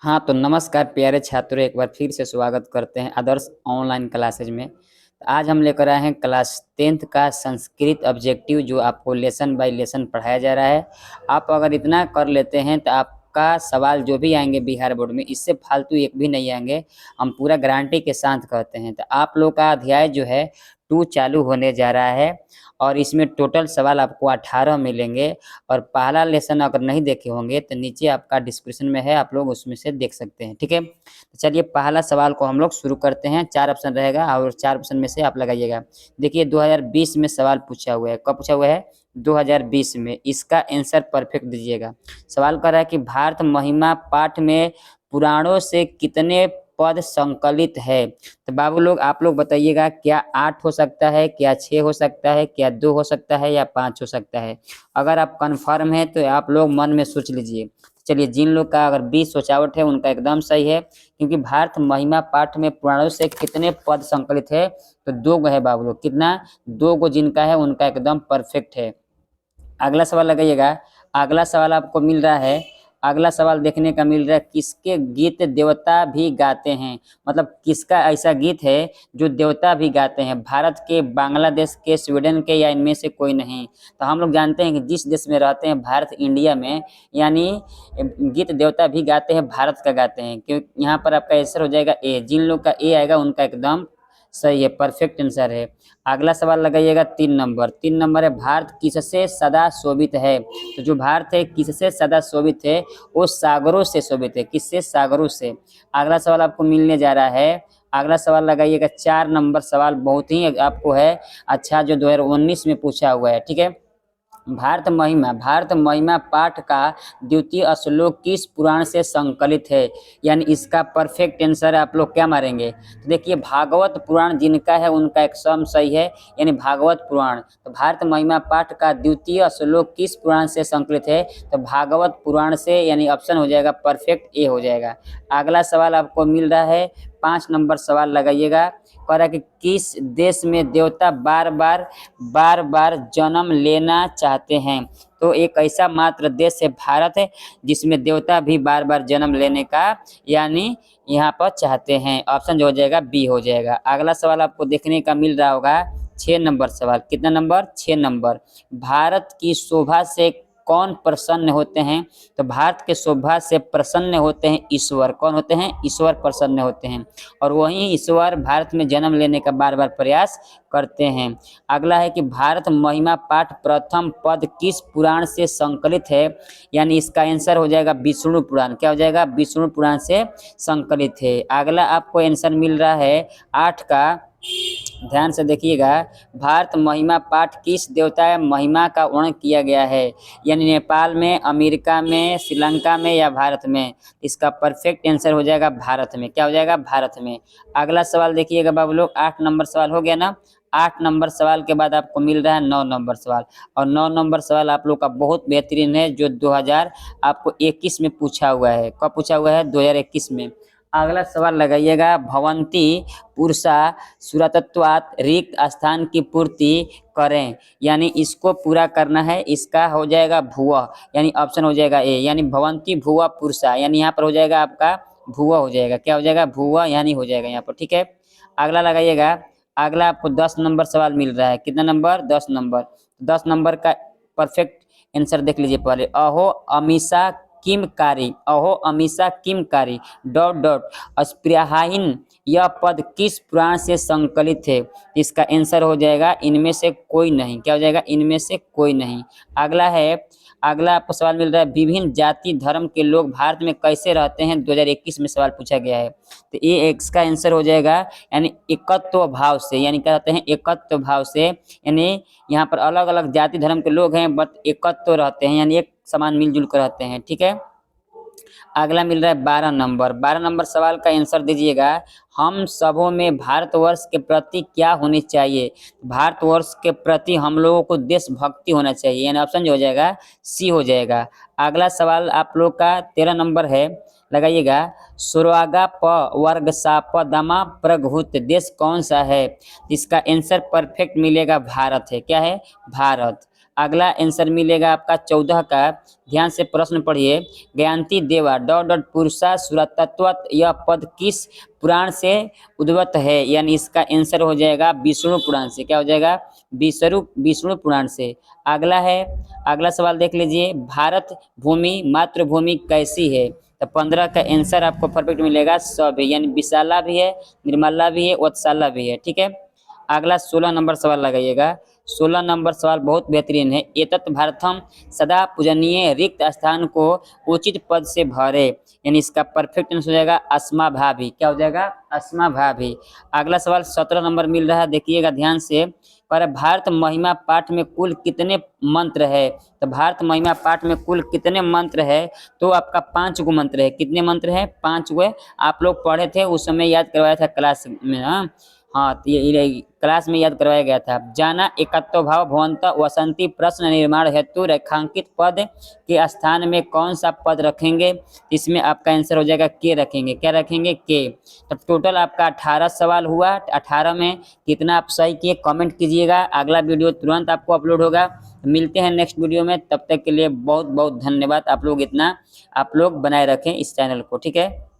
हाँ, तो नमस्कार प्यारे छात्रों, एक बार फिर से स्वागत करते हैं आदर्श ऑनलाइन क्लासेज में। तो आज हम लेकर आए हैं क्लास 10th का संस्कृत ऑब्जेक्टिव, जो आपको लेसन बाय लेसन पढ़ाया जा रहा है। आप अगर इतना कर लेते हैं तो आपका सवाल जो भी आएंगे बिहार बोर्ड में, इससे फालतू एक भी नहीं आएंगे, हम पूरा गारंटी के साथ कहते हैं। तो आप लोग का अध्याय जो है 2 चालू होने जा रहा है और इसमें टोटल सवाल आपको 18 मिलेंगे। और पहला लेसन अगर नहीं देखे होंगे तो नीचे आपका डिस्क्रिप्शन में है, आप लोग उसमें से देख सकते हैं। ठीक है, तो चलिए पहला सवाल को हम लोग शुरू करते हैं। 4 ऑप्शन रहेगा और 4 ऑप्शन में से आप लगाइएगा। देखिए 2020 में सवाल पूछा हुआ है। कब पूछा हुआ है? 2020 में। इसका आंसर परफेक्ट दीजिएगा। सवाल कर रहा है कि भारत महिमा पाठ में पुराणों से कितने पद संकलित है। तो बाबू लोग आप लोग बताइएगा, क्या 8 हो सकता है, क्या 6 हो सकता है, क्या 2 हो सकता है, या 5 हो सकता है? अगर आप कंफर्म है तो आप लोग मन में सोच लीजिए। चलिए, जिन लोग का अगर 20 सोचावट है उनका एकदम सही है, क्योंकि भारत महिमा पाठ में पुराणों से कितने पद संकलित है, तो 2 गो है बाबू लोग। कितना? 2 गो जिनका है उनका एकदम परफेक्ट है। अगला सवाल लगाइएगा। अगला सवाल आपको मिल रहा है, अगला सवाल देखने का मिल रहा है, किसके गीत देवता भी गाते हैं। मतलब किसका ऐसा गीत है जो देवता भी गाते हैं, भारत के, बांग्लादेश के, स्वीडन के, या इनमें से कोई नहीं। तो हम लोग जानते हैं कि जिस देश में रहते हैं, भारत इंडिया में, यानी गीत देवता भी गाते हैं, भारत का गाते हैं। क्यों? यहाँ पर आपका आंसर हो जाएगा ए। जिन लोग का ए आएगा उनका एकदम सही है, परफेक्ट आंसर है। अगला सवाल लगाइएगा 3 नंबर। 3 नंबर है, भारत किससे सदा शोभित है। तो जो भारत है किससे सदा शोभित है, वो सागरों से शोभित है। किससे? सागरों से। अगला सवाल आपको मिलने जा रहा है। अगला सवाल लगाइएगा 4 नंबर सवाल, बहुत ही आपको है अच्छा, जो 2019 में पूछा हुआ है। ठीक है, भारत महिमा पाठ का द्वितीय श्लोक किस पुराण से संकलित है? यानी इसका परफेक्ट आंसर आप लोग क्या मारेंगे? तो देखिए, भागवत पुराण जिनका है उनका एकदम सही है, यानी भागवत पुराण। तो भारत महिमा पाठ का द्वितीय श्लोक किस पुराण से संकलित है? तो भागवत पुराण से, यानी ऑप्शन हो जाएगा परफेक्ट, ए हो जाएगा। अगला सवाल आपको मिल रहा है 5 नंबर सवाल लगाइएगा। कह रहा है कि किस देश में देवता बार बार जन्म लेना चाहते हैं। तो एक ऐसा मात्र देश है भारत है, जिसमें देवता भी बार बार जन्म लेने का, यानी यहाँ पर चाहते हैं। ऑप्शन जो हो जाएगा बी हो जाएगा। अगला सवाल आपको देखने का मिल रहा होगा 6 नंबर सवाल। कितना नंबर? 6 नंबर। भारत की शोभा से कौन प्रसन्न होते हैं? तो भारत के शोभा से प्रसन्न होते हैं ईश्वर। कौन होते हैं? ईश्वर प्रसन्न होते हैं, और वहीं ईश्वर भारत में जन्म लेने का बार बार प्रयास करते हैं। अगला है कि भारत महिमा पाठ प्रथम पद किस पुराण से संकलित है? यानी इसका आंसर हो जाएगा विष्णु पुराण। क्या हो जाएगा? विष्णु पुराण से संकलित है। अगला आपको आंसर मिल रहा है 8 का, ध्यान से देखिएगा। भारत महिमा पाठ किस देवता महिमा का वर्णन किया गया है? यानी नेपाल में, अमेरिका में, श्रीलंका में, या भारत में? इसका परफेक्ट आंसर हो जाएगा भारत में। क्या हो जाएगा? भारत में। अगला सवाल देखिएगा बाबू लोग, 8 नंबर सवाल हो गया ना। 8 नंबर सवाल के बाद आपको मिल रहा है 9 नंबर सवाल, और 9 नंबर सवाल आप लोग का बहुत बेहतरीन है, जो 2021 में पूछा हुआ है। कब पूछा हुआ है? 2021 में। अगला सवाल लगाइएगा, भवंती पुरुषा सुरतत्वात् रिक्त स्थान की पूर्ति करें। यानी इसको पूरा करना है, इसका हो जाएगा भुवः, यानी ऑप्शन हो जाएगा ए, यानी भवंती भुवः पुरुषा, यानी यहाँ पर हो जाएगा आपका भुवः हो जाएगा। क्या हो जाएगा? भुवः, यानी हो जाएगा यहाँ पर। ठीक है, अगला लगाइएगा। अगला आपको 10 नंबर सवाल मिल रहा है। कितना नंबर? 10 नंबर। 10 नंबर का परफेक्ट आंसर देख लीजिए पहले। अहो अमीषा किमकारी, अहो अमीषा किमकारी डॉट डॉट अस्पृहाहीन, यह पद किस पुराण से संकलित है? इसका आंसर हो जाएगा इनमें से कोई नहीं। क्या हो जाएगा? इनमें से कोई नहीं। अगला है, अगला आपको सवाल मिल रहा है, विभिन्न जाति धर्म के लोग भारत में कैसे रहते हैं? 2021 में सवाल पूछा गया है। तो ये इसका आंसर हो जाएगा, यानी एकत्व भाव से। यानी क्या कहते हैं? एकत्व भाव से, यानी यहाँ पर अलग अलग जाति धर्म के लोग हैं, बट एकत्व रहते हैं, यानी एक समान मिलजुल कर रहते हैं। ठीक है, अगला मिल रहा है 12 नंबर। 12 नंबर सवाल का आंसर दीजिएगा, हम सबों में भारतवर्ष के प्रति क्या होनी चाहिए? भारतवर्ष के प्रति हम लोगों को देशभक्ति होना चाहिए, यानी ऑप्शन जो हो जाएगा सी हो जाएगा। अगला सवाल आप लोग का 13 नंबर है, लगाइएगा। सुरवागा प वर्ग सा प दमा प्रघुत देश कौन सा है? इसका आंसर परफेक्ट मिलेगा भारत है। क्या है? भारत। अगला आंसर मिलेगा आपका 14 का, ध्यान से प्रश्न पढ़िए। ज्ञानती देवा डॉट डॉट पुरुषा सुरतत्वत, यह पद किस पुराण से उद्भूत है? यानी इसका आंसर हो जाएगा विष्णु पुराण से। क्या हो जाएगा? विष्णु पुराण से। अगला है, अगला सवाल देख लीजिए, भारत भूमि मातृभूमि कैसी है? तो 15 का आंसर आपको परफेक्ट मिलेगा, सब है, यानी विशाला भी है, निर्मला भी है, वत्सला भी है। ठीक है, अगला 16 नंबर सवाल लगाइएगा। 16 नंबर सवाल बहुत बेहतरीन है। एतत् भारतम सदा पूजनीय रिक्त स्थान को उचित पद से भरे, यानी इसका परफेक्ट आंसर हो जाएगा अस्मा भाभी। क्या हो जाएगा? अस्मा भाभी। अगला सवाल 17 नंबर मिल रहा है, देखिएगा ध्यान से। पर भारत महिमा पाठ में कुल कितने मंत्र है? तो भारत महिमा पाठ में कुल कितने मंत्र है? तो आपका 5 गो मंत्र है। कितने मंत्र है? 5 गो। आप लोग पढ़े थे उस समय, याद करवाया था क्लास में। हाँ हाँ, तो ये क्लास में याद करवाया गया था। जाना एकत्व भाव भवंत वसंती प्रश्न निर्माण हेतु रेखांकित पद के स्थान में कौन सा पद रखेंगे? इसमें आपका आंसर हो जाएगा के रखेंगे। क्या रखेंगे? के। तो टोटल आपका 18 सवाल हुआ। 18 में कितना आप सही किए कमेंट कीजिएगा। अगला वीडियो तुरंत आपको अपलोड होगा। मिलते हैं नेक्स्ट वीडियो में, तब तक के लिए बहुत बहुत धन्यवाद। आप लोग बनाए रखें इस चैनल को। ठीक है।